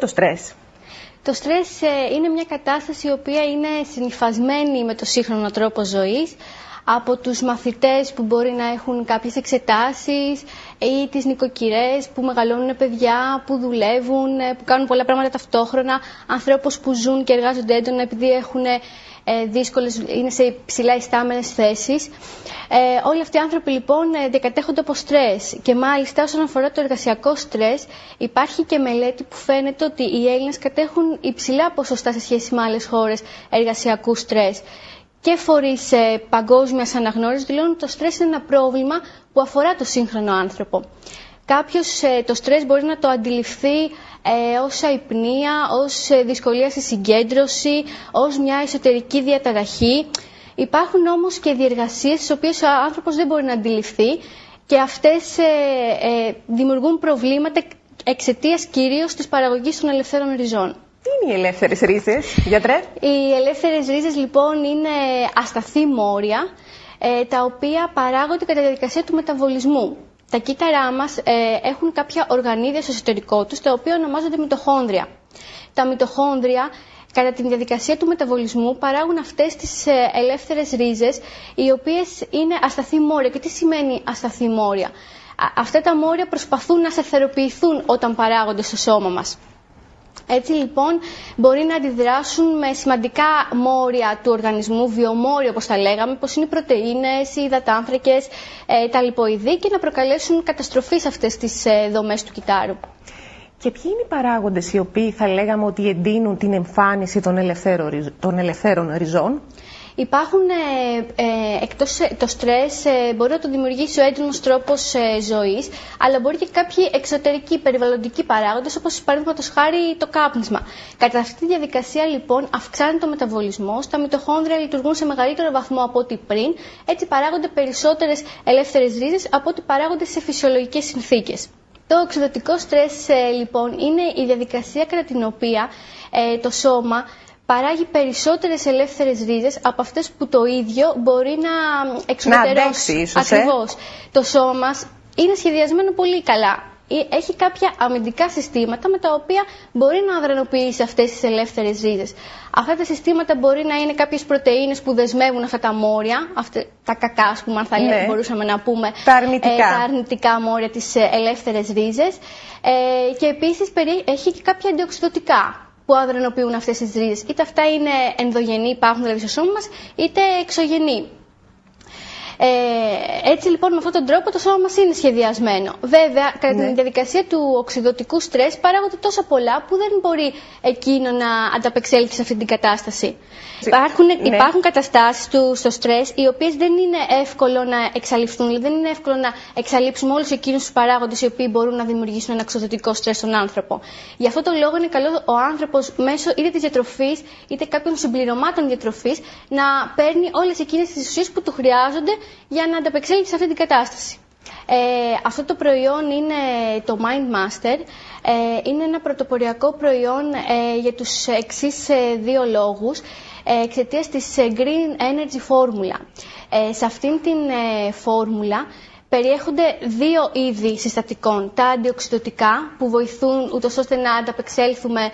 το στρες? Το στρες είναι μια κατάσταση η οποία είναι συνυφασμένη με το σύγχρονο τρόπο ζωής, από τους μαθητές που μπορεί να έχουν κάποιες εξετάσεις ή τις νοικοκυρές που μεγαλώνουν παιδιά, που δουλεύουν, που κάνουν πολλά πράγματα ταυτόχρονα, ανθρώπους που ζουν και εργάζονται έντονα επειδή έχουν είναι σε υψηλά ιστάμενες θέσεις. Όλοι αυτοί οι άνθρωποι λοιπόν διακατέχονται από στρες και μάλιστα όσον αφορά το εργασιακό στρες υπάρχει και μελέτη που φαίνεται ότι οι Έλληνες κατέχουν υψηλά ποσοστά σε σχέση με άλλες χώρες εργασιακού στρες. Και φορείς παγκόσμιας αναγνώρισης δηλώνουν ότι το στρες είναι ένα πρόβλημα που αφορά το σύγχρονο άνθρωπο. Κάποιος το στρες μπορεί να το αντιληφθεί ως αϊπνία, ως δυσκολία στη συγκέντρωση, ως μια εσωτερική διαταραχή. Υπάρχουν όμως και διεργασίες τις οποίες ο άνθρωπος δεν μπορεί να αντιληφθεί και αυτές δημιουργούν προβλήματα εξαιτίας κυρίως της παραγωγής των ελευθέρων ριζών. Τι είναι οι ελεύθερες ρίζες, γιατρέ? Οι ελεύθερες ρίζες λοιπόν είναι ασταθή μόρια, τα οποία παράγονται κατά τη διαδικασία του μεταβολισμού. Τα κύτταρά μας έχουν κάποια οργανίδια στο εσωτερικό τους, τα οποία ονομάζονται μυτοχόνδρια. Τα μυτοχόνδρια, κατά τη διαδικασία του μεταβολισμού, παράγουν αυτές τις ελεύθερες ρίζες, οι οποίες είναι ασταθή μόρια. Και τι σημαίνει ασταθή μόρια? Αυτά τα μόρια προσπαθούν να σταθεροποιηθούν όταν παράγονται στο σώμα μας. Έτσι λοιπόν μπορεί να αντιδράσουν με σημαντικά μόρια του οργανισμού, βιομόρια όπως τα λέγαμε, όπως είναι οι πρωτεΐνες, οι υδατάνθρακες, τα λιποειδή και να προκαλέσουν καταστροφή σε αυτές τις δομές του κυττάρου. Και ποιοι είναι οι παράγοντες οι οποίοι θα λέγαμε ότι εντείνουν την εμφάνιση των ελευθέρων ριζών? Υπάρχουν, εκτός το στρες, μπορεί να το δημιουργήσει ο έντονος τρόπος ζωής, αλλά μπορεί και κάποιοι εξωτερικοί περιβαλλοντικοί παράγοντες, όπως παραδείγματος χάρη το κάπνισμα. Κατά αυτή τη διαδικασία λοιπόν αυξάνεται ο μεταβολισμός, τα μυτοχόνδρια λειτουργούν σε μεγαλύτερο βαθμό από ό,τι πριν, έτσι παράγονται περισσότερες ελεύθερες ρίζες από ό,τι παράγονται σε φυσιολογικές συνθήκες. Το οξυδοτικό στρες λοιπόν είναι η διαδικασία κατά την οποία το σώμα παράγει περισσότερες ελεύθερες ρίζες από αυτές που το ίδιο μπορεί να εξουδετερώσει. Ακριβώς. Το σώμα μας είναι σχεδιασμένο πολύ καλά. Έχει κάποια αμυντικά συστήματα με τα οποία μπορεί να αδρανοποιήσει αυτές τις ελεύθερες ρίζες. Αυτά τα συστήματα μπορεί να είναι κάποιες πρωτεΐνες που δεσμεύουν αυτά τα μόρια, τα κακά, ας πούμε, αν θα μπορούσαμε να πούμε, τα αρνητικά μόρια, τις ελεύθερες ρίζες. Και επίσης έχει και κάποια αντιοξυδωτικά που αδρανοποιούν αυτές τις ρίζες. Είτε αυτά είναι ενδογενή, υπάρχουν δηλαδή στο σώμα μας, είτε εξωγενή. Έτσι λοιπόν με αυτόν τον τρόπο το σώμα μας είναι σχεδιασμένο. Βέβαια, κατά τη διαδικασία του οξυδοτικού στρες παράγονται τόσα πολλά που δεν μπορεί εκείνο να ανταπεξέλθει σε αυτή την κατάσταση. Υπάρχουν καταστάσεις στο στρες οι οποίες δεν είναι εύκολο να εξαλειφθούν, δηλαδή δεν είναι εύκολο να εξαλείψουμε όλους εκείνους τους παράγοντες οι οποίοι μπορούν να δημιουργήσουν ένα οξυδοτικό στρες στον άνθρωπο. Γι' αυτό το λόγο είναι καλό ο άνθρωπος μέσω είτε της διατροφής είτε κάποιων συμπληρωμάτων διατροφής να παίρνει όλες εκείνες τις ουσίες που του χρειάζονται για να ανταπεξέλθει σε αυτή την κατάσταση. Αυτό το προϊόν είναι το Mind Master. Είναι ένα πρωτοποριακό προϊόν για τους εξής δύο λόγους. Εξαιτίας της Green Energy Formula. Σε αυτήν την φόρμουλα περιέχονται δύο είδη συστατικών. Τα αντιοξυδωτικά που βοηθούν ούτως ώστε να ανταπεξέλθουμε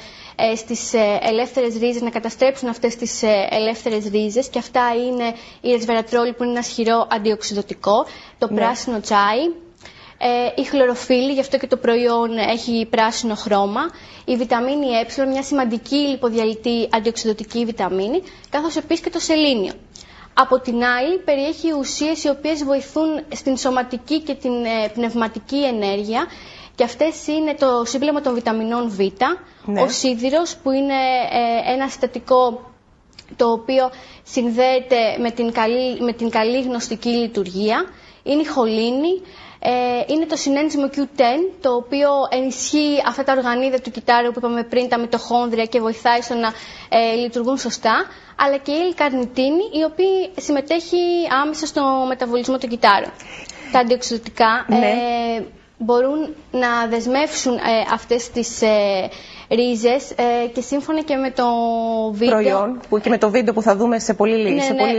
στις ελεύθερες ρίζες, να καταστρέψουν αυτές τις ελεύθερες ρίζες, και αυτά είναι η ρεσβερατρόλη που είναι ένα ισχυρό αντιοξυδωτικό, το πράσινο τσάι, η χλωροφύλλη, γι' αυτό και το προϊόν έχει πράσινο χρώμα, η βιταμίνη Ε, μια σημαντική λιποδιαλυτή αντιοξυδωτική βιταμίνη, καθώς επίσης και το σελήνιο. Από την άλλη, περιέχει ουσίες οι οποίες βοηθούν στην σωματική και την πνευματική ενέργεια, και αυτές είναι το σύμπλεγμα των βιταμινών Β, ο σίδηρος που είναι ένα συστατικό το οποίο συνδέεται με την καλή γνωστική λειτουργία, είναι η χολίνη, είναι το συνένζυμο Q10, το οποίο ενισχύει αυτά τα οργανίδια του κυττάρου που είπαμε πριν, τα μυτοχόνδρια, και βοηθάει στο να λειτουργούν σωστά, αλλά και η L-καρνιτίνη, η οποία συμμετέχει άμεσα στο μεταβολισμό του κυττάρου. Τα αντιοξυδωτικά μπορούν να δεσμεύσουν αυτές τις ρίζες, και σύμφωνα και με το βίντεο. Προϊόν, που και με το βίντεο που θα δούμε σε πολύ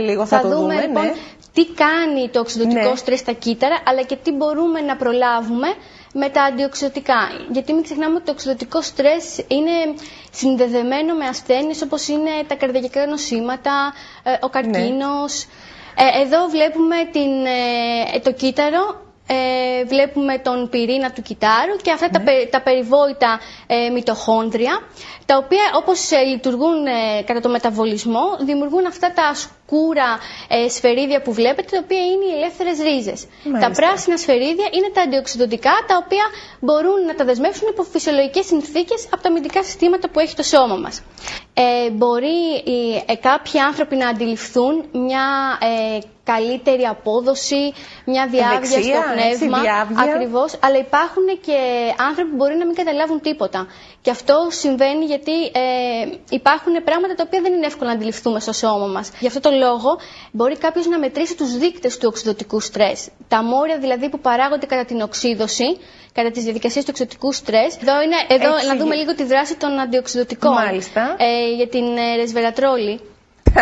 λίγο θα το δούμε. Λοιπόν, τι κάνει το οξυδωτικό στρες στα κύτταρα, αλλά και τι μπορούμε να προλάβουμε με τα αντιοξυδοτικά. Γιατί μην ξεχνάμε ότι το οξυδοτικό στρες είναι συνδεδεμένο με ασθένειες όπως είναι τα καρδιακά νοσήματα, ο καρκίνος. Εδώ βλέπουμε το κύτταρο. Βλέπουμε τον πυρήνα του κυτάρου και αυτά τα περιβόητα μυτοχόνδρια, τα οποία όπως λειτουργούν κατά το μεταβολισμό δημιουργούν αυτά τα σκούρα σφαιρίδια που βλέπετε, τα οποία είναι οι ελεύθερες ρίζες. Τα πράσινα σφαιρίδια είναι τα αντιοξυδοτικά, τα οποία μπορούν να τα δεσμεύσουν υπό φυσιολογικές συνθήκες από τα αμυντικά συστήματα που έχει το σώμα μας. Μπορεί κάποιοι άνθρωποι να αντιληφθούν μια καλύτερη απόδοση, μια διάβγεια στο πνεύμα. Ακριβώς, αλλά υπάρχουν και άνθρωποι που μπορεί να μην καταλάβουν τίποτα. Και αυτό συμβαίνει γιατί υπάρχουν πράγματα τα οποία δεν είναι εύκολο να αντιληφθούμε στο σώμα μας. Γι' αυτό το λόγο μπορεί κάποιος να μετρήσει τους δείκτες του οξυδοτικού στρες. Τα μόρια δηλαδή που παράγονται κατά την οξύδωση, κατά τις διαδικασίες του οξυδοτικού στρες. Εδώ να δούμε λίγο τη δράση των αντιοξυδοτικών. Για την ρεσβερατρόλη.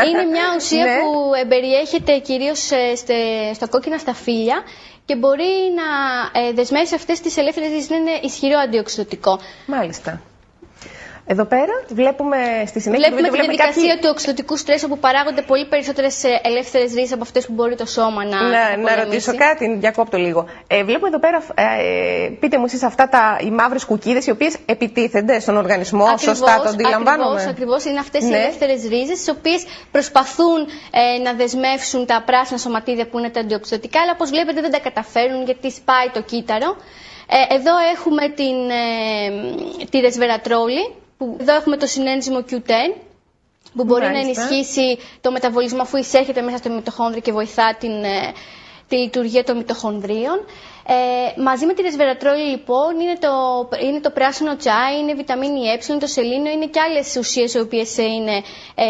Είναι μια ουσία που περιέχεται κυρίως στα κόκκινα σταφύλια και μπορεί να δεσμεύσει αυτές τις ελεύθερες ρίζες, είναι ισχυρό αντιοξυδοτικό. Μάλιστα. Εδώ πέρα βλέπουμε στη συνέχεια τη διαδικασία του οξυδοτικού στρες, όπου παράγονται πολύ περισσότερες ελεύθερες ρίζες από αυτές που μπορεί το σώμα να ρωτήσω κάτι, διακόπτω λίγο. Βλέπουμε εδώ πέρα, πείτε μου εσείς, οι μαύρες κουκίδες οι οποίες επιτίθενται στον οργανισμό. Ακριβώς, σωστά το αντιλαμβάνομαι. Ακριβώς, είναι αυτές οι ελεύθερες ρίζες, τις οποίες προσπαθούν να δεσμεύσουν τα πράσινα σωματίδια που είναι τα αντιοξυδοτικά, αλλά όπως βλέπετε δεν τα καταφέρουν γιατί σπάει το κύτταρο. Εδώ έχουμε τη ρεσβερατρόλη. Εδώ έχουμε το συνένζυμο Q10 που μπορεί να ενισχύσει το μεταβολισμό αφού εισέρχεται μέσα στο μυτοχόνδριο και βοηθά τη λειτουργία των μυτοχονδρίων. Μαζί με τη ρεσβερατρόλη λοιπόν είναι το πράσινο τσάι, είναι η βιταμίνη Ε, το σελήνιο, είναι και άλλες ουσίες οι οποίες είναι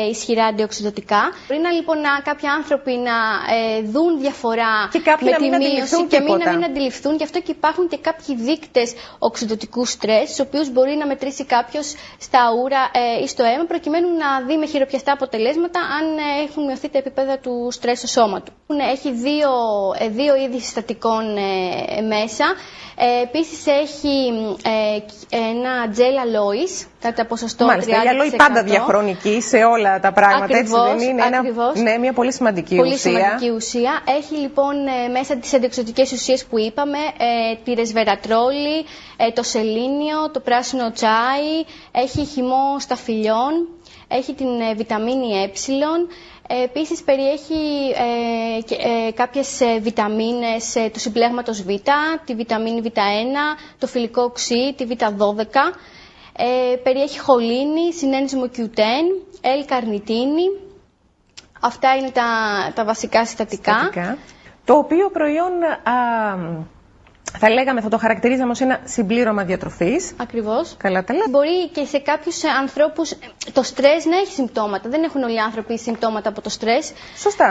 ισχυρά αντιοξυδοτικά. Μπορεί λοιπόν κάποιοι άνθρωποι να δουν διαφορά με τη μείωση και να μην αντιληφθούν. Γι' αυτό και υπάρχουν και κάποιοι δείκτες οξυδοτικού στρες, τους οποίους μπορεί να μετρήσει κάποιος στα ούρα ή στο αίμα, προκειμένου να δει με χειροπιαστά αποτελέσματα αν έχουν μειωθεί τα επίπεδα του στρες στο σώμα του. Έχει δύο είδη συστατικών μέσα. Επίσης έχει ένα τζέλ αλόης, κατά ποσοστό 30%. Μάλιστα, η αλόη πάντα διαχρονική σε όλα τα πράγματα, ακριβώς, έτσι δεν είναι? Μια πολύ σημαντική ουσία. Πολύ σημαντική ουσία. Έχει λοιπόν μέσα τις αντιοξυδοτικές ουσίες που είπαμε, τη ρεσβερατρόλη, το σελήνιο, το πράσινο τσάι, έχει χυμό σταφυλιών, έχει την βιταμίνη Ε. Επίσης περιέχει κάποιες βιταμίνες του συμπλέγματος Β, τη βιταμίνη Β1, το φυλικό οξύ, τη Β12. Περιέχει χολίνη, συνένζυμο Q10, L-καρνιτίνη. Αυτά είναι τα βασικά συστατικά. Το οποίο προϊόν θα το χαρακτηρίζαμε ως ένα συμπλήρωμα διατροφής. Ακριβώς. Καλά τα λέτε. Μπορεί και σε κάποιους ανθρώπους το στρες να έχει συμπτώματα. Δεν έχουν όλοι οι άνθρωποι συμπτώματα από το στρες. Σωστά.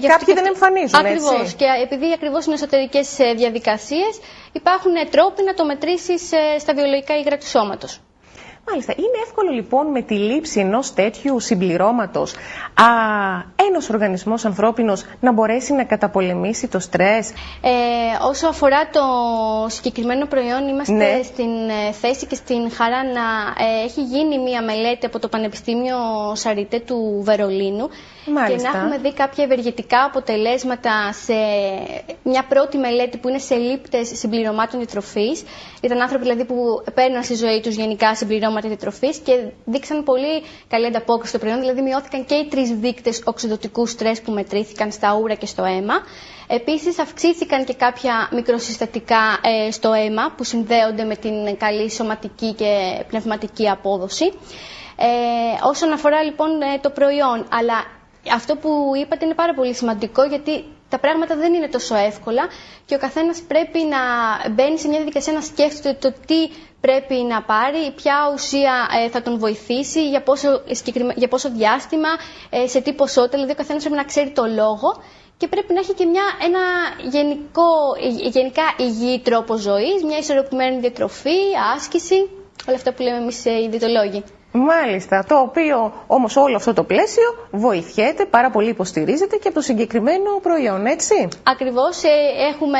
Κάποιοι δεν εμφανίζουν. Ακριβώς. Έτσι. Και επειδή ακριβώς είναι εσωτερικές διαδικασίες, υπάρχουν τρόποι να το μετρήσεις στα βιολογικά υγρά του σώματος. Μάλιστα. Είναι εύκολο λοιπόν με τη λήψη ενός τέτοιου συμπληρώματος ένας οργανισμός ανθρώπινος να μπορέσει να καταπολεμήσει το στρες? Όσο αφορά το συγκεκριμένο προϊόν, είμαστε στην θέση και στην χαρά να έχει γίνει μία μελέτη από το Πανεπιστήμιο Σαριτέ του Βερολίνου. Μάλιστα. Και να έχουμε δει κάποια ευεργετικά αποτελέσματα σε μια πρώτη μελέτη που είναι σε λήπτες συμπληρωμάτων διατροφής. Ήταν άνθρωποι δηλαδή που παίρνουν στη ζωή τους γενικά συμπληρώματα διατροφής και δείξαν πολύ καλή ανταπόκριση στο προϊόν, δηλαδή μειώθηκαν και οι 3 δείκτες οξυδοτικού στρες που μετρήθηκαν στα ούρα και στο αίμα. Επίσης αυξήθηκαν και κάποια μικροσυστατικά στο αίμα που συνδέονται με την καλή σωματική και πνευματική απόδοση. Όσον αφορά λοιπόν το προϊόν, αλλά αυτό που είπατε είναι πάρα πολύ σημαντικό, γιατί τα πράγματα δεν είναι τόσο εύκολα και ο καθένας πρέπει να μπαίνει σε μια διαδικασία να σκέφτεται το τι πρέπει να πάρει, ποια ουσία θα τον βοηθήσει, για πόσο διάστημα, σε τι ποσότητα. Δηλαδή ο καθένας πρέπει να ξέρει το λόγο και πρέπει να έχει και ένα γενικά υγιή τρόπο ζωής, μια ισορροπημένη διατροφή, άσκηση, όλα αυτά που λέμε εμείς οι διαιτολόγοι. Μάλιστα, το οποίο όμως όλο αυτό το πλαίσιο βοηθιέται, πάρα πολύ υποστηρίζεται και από το συγκεκριμένο προϊόν, έτσι. Ακριβώς, έχουμε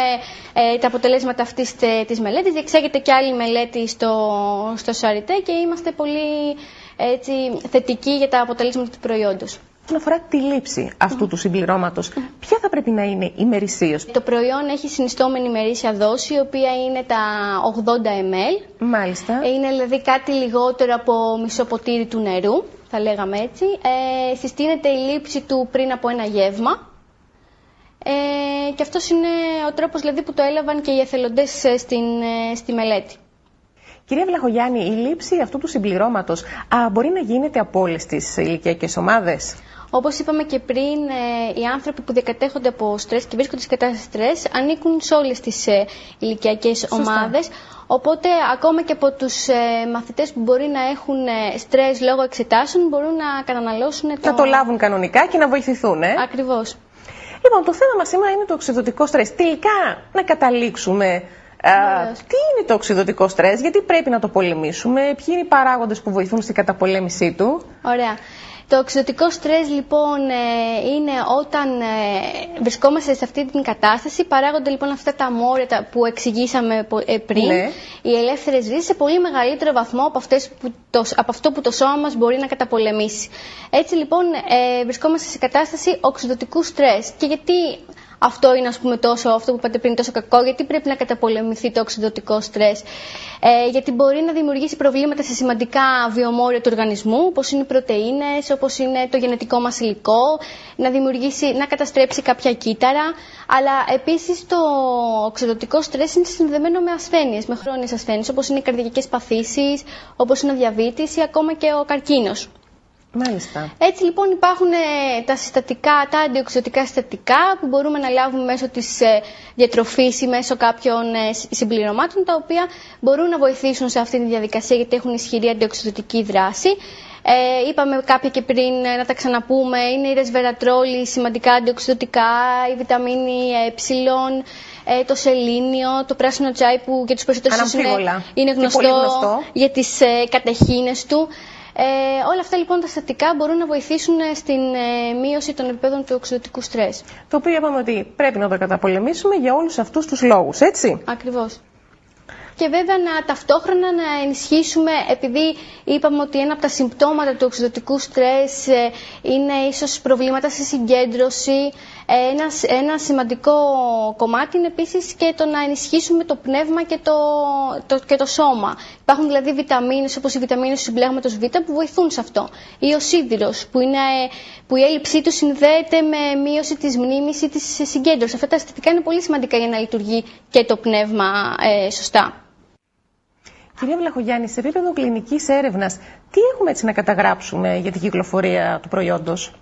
τα αποτελέσματα αυτής της μελέτης, διεξάγεται και άλλη μελέτη στο Σαριτέ και είμαστε πολύ θετικοί για τα αποτελέσματα του προϊόντος. Όσον αφορά τη λήψη αυτού του συμπληρώματος, ποια θα πρέπει να είναι ημερησίως? Το προϊόν έχει συνιστόμενη ημερήσια δόση, η οποία είναι τα 80 ml. Μάλιστα. Είναι δηλαδή κάτι λιγότερο από μισό ποτήρι του νερού, θα λέγαμε έτσι. Συστήνεται η λήψη του πριν από ένα γεύμα. Και αυτός είναι ο τρόπος δηλαδή, που το έλαβαν και οι εθελοντές στη μελέτη. Κυρία Βλαχογιάννη, η λήψη αυτού του συμπληρώματος μπορεί να γίνεται από όλες τις ηλικιακές ομάδες? Όπως είπαμε και πριν, οι άνθρωποι που διακατέχονται από στρες και βρίσκονται σε κατάσταση στρες ανήκουν σε όλες τις ηλικιακές ομάδες. Οπότε, ακόμα και από τους μαθητές που μπορεί να έχουν στρες λόγω εξετάσεων, μπορούν να καταναλώσουν να το λάβουν κανονικά και να βοηθηθούν. Ακριβώς. Λοιπόν, το θέμα μας σήμερα είναι το οξυδωτικό στρες. Τελικά, να καταλήξουμε. Τι είναι το οξυδωτικό στρες, γιατί πρέπει να το πολεμήσουμε, ποιοι είναι οι παράγοντες που βοηθούν στην καταπολέμησή του? Ωραία. Το οξυδωτικό στρες λοιπόν είναι όταν βρισκόμαστε σε αυτή την κατάσταση, παράγονται λοιπόν αυτά τα μόρια που εξηγήσαμε πριν, ναι. Οι ελεύθερες ρίζες σε πολύ μεγαλύτερο βαθμό από αυτό που το σώμα μας μπορεί να καταπολεμήσει. Έτσι λοιπόν βρισκόμαστε σε κατάσταση οξυδωτικού στρες. Και γιατί αυτό είναι, ας πούμε, αυτό που είπατε πριν, τόσο κακό? Γιατί πρέπει να καταπολεμηθεί το οξυδωτικό στρες? Γιατί μπορεί να δημιουργήσει προβλήματα σε σημαντικά βιομόρια του οργανισμού, όπως είναι οι πρωτεΐνες, όπως είναι το γενετικό μας υλικό, να καταστρέψει κάποια κύτταρα. Αλλά επίσης το οξυδωτικό στρες είναι συνδεδεμένο με ασθένειες, με χρόνιες ασθένειες, όπως είναι οι καρδιακές παθήσεις, όπως είναι ο διαβήτης ή ακόμα και ο καρκίνος. Μάλιστα. Έτσι λοιπόν υπάρχουν τα αντιοξυδωτικά συστατικά που μπορούμε να λάβουμε μέσω της διατροφής ή μέσω κάποιων συμπληρωμάτων, τα οποία μπορούν να βοηθήσουν σε αυτή τη διαδικασία γιατί έχουν ισχυρή αντιοξυδωτική δράση. Είπαμε κάποια και πριν, να τα ξαναπούμε, είναι η ρεσβερατρόλη, σημαντικά αντιοξυδωτικά, η βιταμίνη Ε, το σελήνιο, το πράσινο τσάι που για τους περισσότερους είναι γνωστό για τις κατεχήνες του. Όλα αυτά λοιπόν τα συστατικά μπορούν να βοηθήσουν στην μείωση των επιπέδων του οξυδωτικού στρες. Το οποίο είπαμε ότι πρέπει να το καταπολεμήσουμε για όλους αυτούς τους λόγους, έτσι. Ακριβώς. Και βέβαια ταυτόχρονα να ενισχύσουμε, επειδή είπαμε ότι ένα από τα συμπτώματα του οξυδωτικού στρες είναι ίσως προβλήματα στη συγκέντρωση. Ένα σημαντικό κομμάτι είναι επίσης και το να ενισχύσουμε το πνεύμα και το σώμα. Υπάρχουν δηλαδή βιταμίνες, όπως οι βιταμίνες του συμπλέγματος Β, που βοηθούν σε αυτό. Ή ο σίδηρος, που η έλλειψή του συνδέεται με μείωση της μνήμης ή της συγκέντρωσης. Αυτά τα συστατικά είναι πολύ σημαντικά για να λειτουργεί και το πνεύμα σωστά. Κυρία Βλαχογιάννη, σε επίπεδο κλινικής έρευνας, τι έχουμε έτσι να καταγράψουμε για την κυκλοφορία του προϊόντος?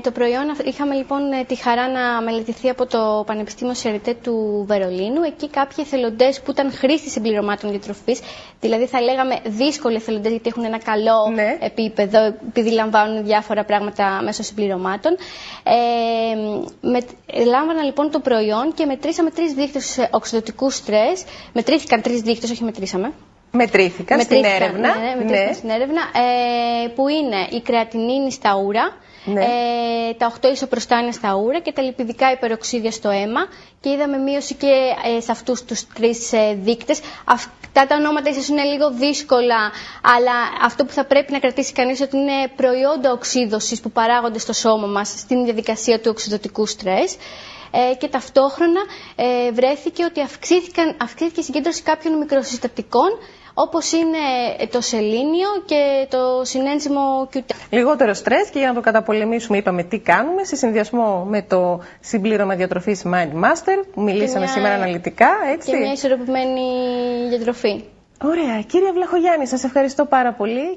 Το προϊόν είχαμε λοιπόν τη χαρά να μελετηθεί από το Πανεπιστήμιο Σαριτέ του Βερολίνου. Εκεί κάποιοι εθελοντές που ήταν χρήστες συμπληρωμάτων διατροφής, δηλαδή θα λέγαμε δύσκολοι εθελοντές γιατί έχουν ένα καλό επίπεδο, επειδή λαμβάνουν διάφορα πράγματα μέσω συμπληρωμάτων. Λάμβαναν λοιπόν το προϊόν και μετρήσαμε 3 δείκτες οξυδωτικού στρες. Μετρήθηκαν 3 δείκτες, όχι μετρήσαμε. Μετρήθηκαν στην έρευνα. Στην έρευνα, που είναι η κρεατινίνη στα ούρα, τα 8 ισοπροστάνια στα ούρα και τα λιπιδικά υπεροξίδια στο αίμα, και είδαμε μείωση και σε αυτούς τους 3 δείκτες. Αυτά τα ονόματα ίσως είναι λίγο δύσκολα, αλλά αυτό που θα πρέπει να κρατήσει κανείς ότι είναι προϊόντα οξύδωσης που παράγονται στο σώμα μας στην διαδικασία του οξυδωτικού στρες. Και ταυτόχρονα βρέθηκε ότι αυξήθηκε η συγκέντρωση κάποιων μικροσυστατικών, όπως είναι το σελήνιο και το συνένζυμο Q10. Λιγότερο στρες, και για να το καταπολεμήσουμε είπαμε τι κάνουμε, σε συνδυασμό με το συμπλήρωμα διατροφής Mind Master, που μιλήσαμε σήμερα αναλυτικά, έτσι. Και μια ισορροπημένη διατροφή. Ωραία. Κύριε Βλαχογιάννη, σας ευχαριστώ πάρα πολύ.